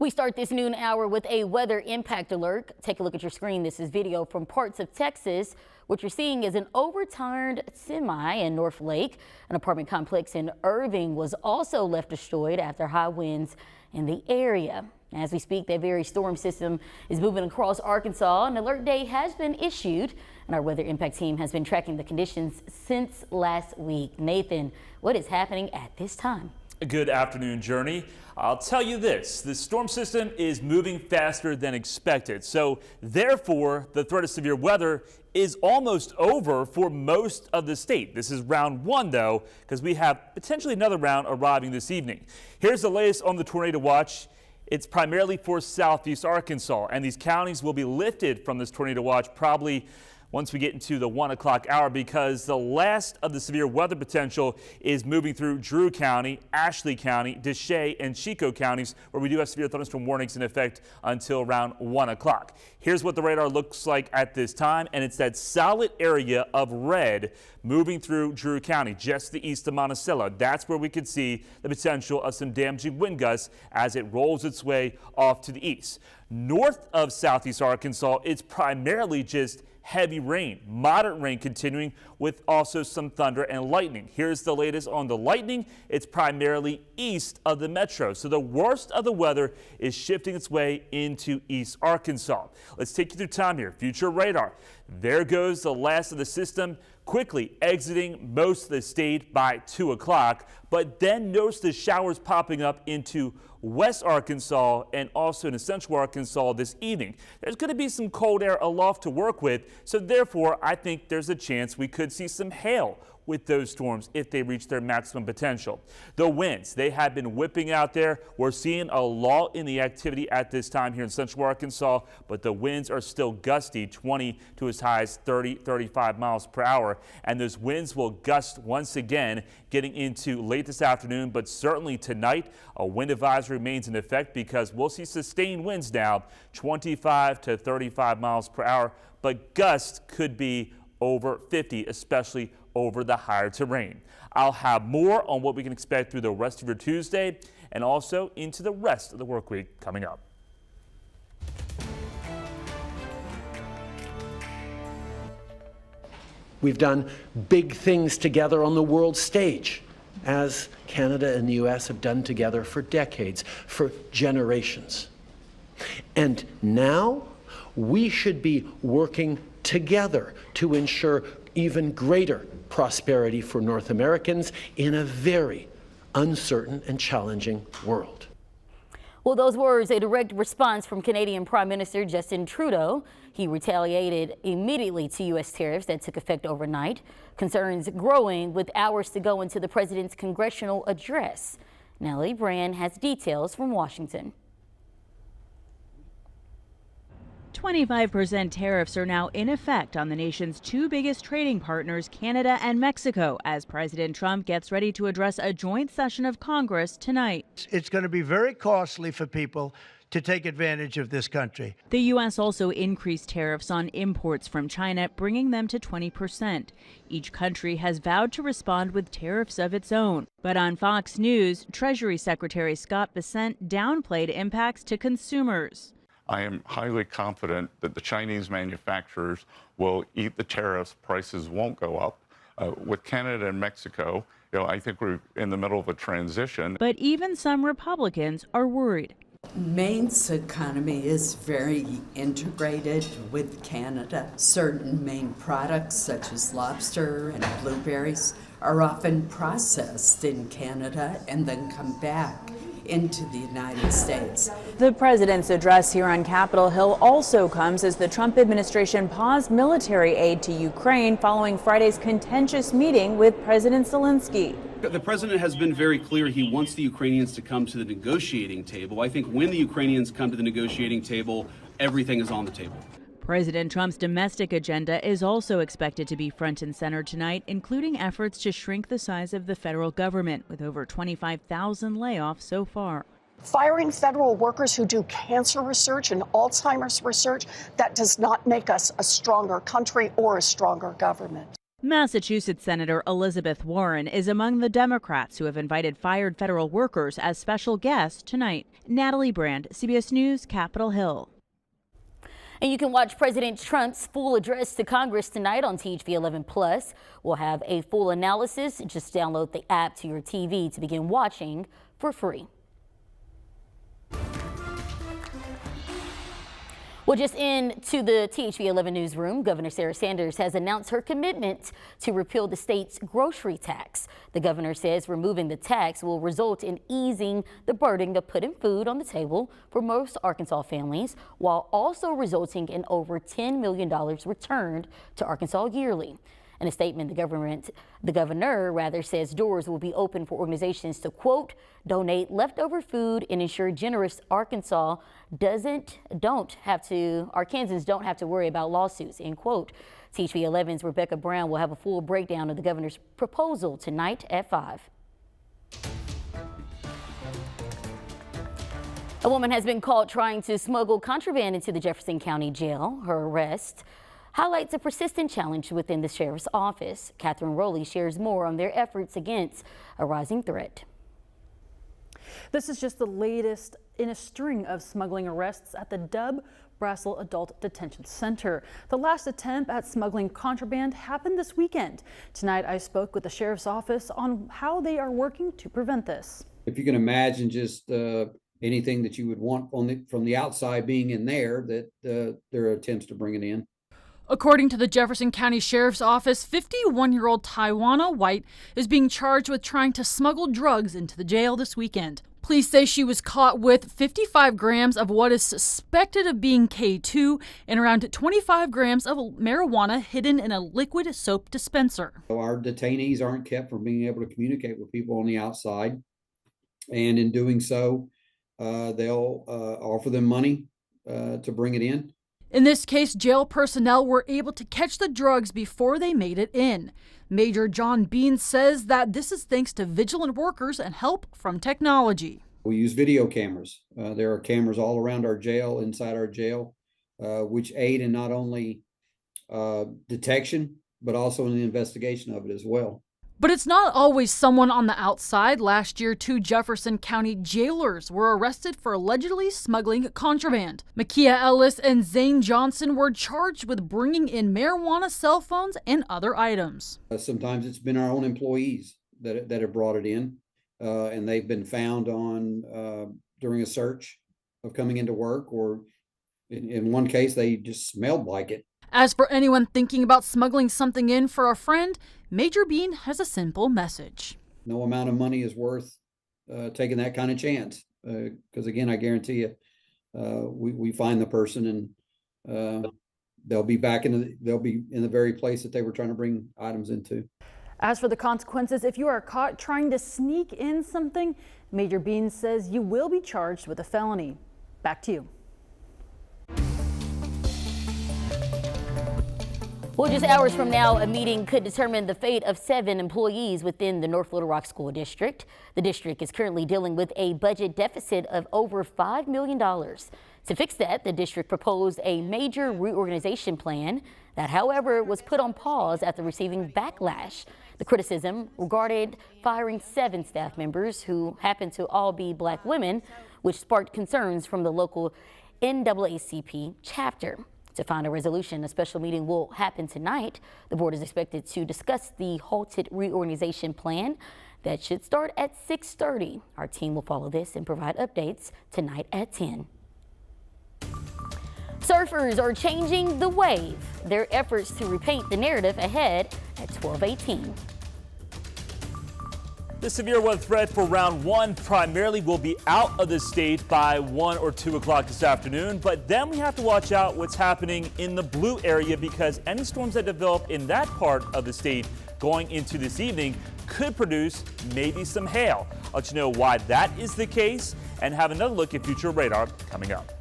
We start this noon hour with a weather impact alert. Take a look at your screen. This is video from parts of Texas. What you're seeing is an overturned semi in North Lake. An apartment complex in Irving was also left destroyed after high winds in the area. As we speak, that very storm system is moving across Arkansas. An alert day has been issued, and our weather impact team has been tracking the conditions since last week. Nathan, what is happening at this time? Good afternoon, Jurnee. I'll tell you this, the storm system is moving faster than expected. So therefore, the threat of severe weather is almost over for most of the state. This is round one, though, because we have potentially another round arriving this evening. Here's the latest on the tornado watch. It's primarily for southeast Arkansas, and these counties will be lifted from this tornado watch probably once we get into the 1 o'clock hour, because the last of the severe weather potential is moving through Drew County, Ashley County, Deshay, and Chico counties, where we do have severe thunderstorm warnings in effect until around 1 o'clock. Here's what the radar looks like at this time, and it's that solid area of red moving through Drew County, just the east of Monticello. That's where we could see the potential of some damaging wind gusts as it rolls its way off to the east. North of southeast Arkansas, it's primarily just heavy rain, moderate rain continuing with also some thunder and lightning. Here's the latest on the lightning. It's primarily east of the metro. So the worst of the weather is shifting its way into East Arkansas. Let's take you through time here. Future radar. There goes the last of the system, quickly exiting most of the state by 2 o'clock. But then notice the showers popping up into West Arkansas and also in Central Arkansas this evening. There's going to be some cold air aloft to work with, so therefore I think there's a chance we could see some hail with those storms if they reach their maximum potential. The winds, they have been whipping out there. We're seeing a lull in the activity at this time here in Central Arkansas, but the winds are still gusty, 20 to as high as 30, 35 miles per hour. And those winds will gust once again getting into late this afternoon, but certainly tonight a wind advisory remains in effect because we'll see sustained winds now, 25 to 35 miles per hour, but gusts could be over 50, especially over the higher terrain. I'll have more on what we can expect through the rest of your Tuesday and also into the rest of the work week coming up. We've done big things together on the world stage, as Canada and the U.S. have done together for decades, for generations. And now we should be working together to ensure even greater prosperity for North Americans in a very uncertain and challenging world. Well, those words, a direct response from Canadian Prime Minister Justin Trudeau. He retaliated immediately to U.S. tariffs that took effect overnight. Concerns growing with hours to go into the president's congressional address. Nellie Brand has details from Washington. 25% tariffs are now in effect on the nation's two biggest trading partners, Canada and Mexico, as President Trump gets ready to address a joint session of Congress tonight. It's going to be very costly for people to take advantage of this country. The U.S. also increased tariffs on imports from China, bringing them to 20%. Each country has vowed to respond with tariffs of its own. But on Fox News, Treasury Secretary Scott Bessent downplayed impacts to consumers. I am highly confident that the Chinese manufacturers will eat the tariffs. Prices won't go up. With Canada and Mexico, I think we're in the middle of a transition. But even some Republicans are worried. Maine's economy is very integrated with Canada. Certain Maine products, such as lobster and blueberries, are often processed in Canada and then come back into the United States. The president's address here on Capitol Hill also comes as the Trump administration paused military aid to Ukraine following Friday's contentious meeting with President Zelensky. The president has been very clear he wants the Ukrainians to come to the negotiating table. I think when the Ukrainians come to the negotiating table, everything is on the table. President Trump's domestic agenda is also expected to be front and center tonight, including efforts to shrink the size of the federal government, with over 25,000 layoffs so far. Firing federal workers who do cancer research and Alzheimer's research, that does not make us a stronger country or a stronger government. Massachusetts Senator Elizabeth Warren is among the Democrats who have invited fired federal workers as special guests tonight. Natalie Brand, CBS News, Capitol Hill. And you can watch President Trump's full address to Congress tonight on THV 11 Plus. We'll have a full analysis. Just download the app to your TV to begin watching for free. Well, just into the THV 11 newsroom, Governor Sarah Sanders has announced her commitment to repeal the state's grocery tax. The governor says removing the tax will result in easing the burden of putting food on the table for most Arkansas families, while also resulting in over $10 million returned to Arkansas yearly. In a statement, the governor says doors will be open for organizations to, quote, donate leftover food and ensure generous Arkansans don't have to worry about lawsuits, end quote. THV 11's Rebecca Brown will have a full breakdown of the governor's proposal tonight at 5. A woman has been caught trying to smuggle contraband into the Jefferson County Jail. Her arrest highlights a persistent challenge within the sheriff's office. Catherine Rowley shares more on their efforts against a rising threat. This is just the latest in a string of smuggling arrests at the Dub Brassel Adult Detention Center. The last attempt at smuggling contraband happened this weekend. Tonight, I spoke with the sheriff's office on how they are working to prevent this. If you can imagine just anything that you would want from the outside being in there, that there are attempts to bring it in. According to the Jefferson County Sheriff's Office, 51-year-old Taiwana White is being charged with trying to smuggle drugs into the jail this weekend. Police say she was caught with 55 grams of what is suspected of being K2 and around 25 grams of marijuana hidden in a liquid soap dispenser. Our detainees aren't kept from being able to communicate with people on the outside. And in doing so, they'll offer them money to bring it in. In this case, jail personnel were able to catch the drugs before they made it in. Major John Bean says that this is thanks to vigilant workers and help from technology. We use video cameras. There are cameras all around our jail, inside our jail, which aid in not only detection, but also in the investigation of it as well. But it's not always someone on the outside. Last year, 2 Jefferson County jailers were arrested for allegedly smuggling contraband. Makia Ellis and Zane Johnson were charged with bringing in marijuana, cell phones, and other items. Sometimes it's been our own employees that have brought it in, and they've been found on during a search of coming into work, or in one case, they just smelled like it. As for anyone thinking about smuggling something in for a friend, Major Bean has a simple message. No amount of money is worth taking that kind of chance. Because again, I guarantee you, we find the person and they'll be in the very place that they were trying to bring items into. As for the consequences, if you are caught trying to sneak in something, Major Bean says you will be charged with a felony. Back to you. Well, just hours from now, a meeting could determine the fate of 7 employees within the North Little Rock School District. The district is currently dealing with a budget deficit of over $5 million. To fix that, the district proposed a major reorganization plan that, however, was put on pause after receiving backlash. The criticism regarded firing 7 staff members who happen to all be Black women, which sparked concerns from the local NAACP chapter. To find a resolution, a special meeting will happen tonight. The board is expected to discuss the halted reorganization plan that should start at 6:30. Our team will follow this and provide updates tonight at 10. Surfers are changing the wave. Their efforts to repaint the narrative ahead at 12:18. The severe weather threat for round 1 primarily will be out of the state by 1 or 2 o'clock this afternoon, but then we have to watch out what's happening in the blue area, because any storms that develop in that part of the state going into this evening could produce maybe some hail. I'll let you know why that is the case and have another look at future radar coming up.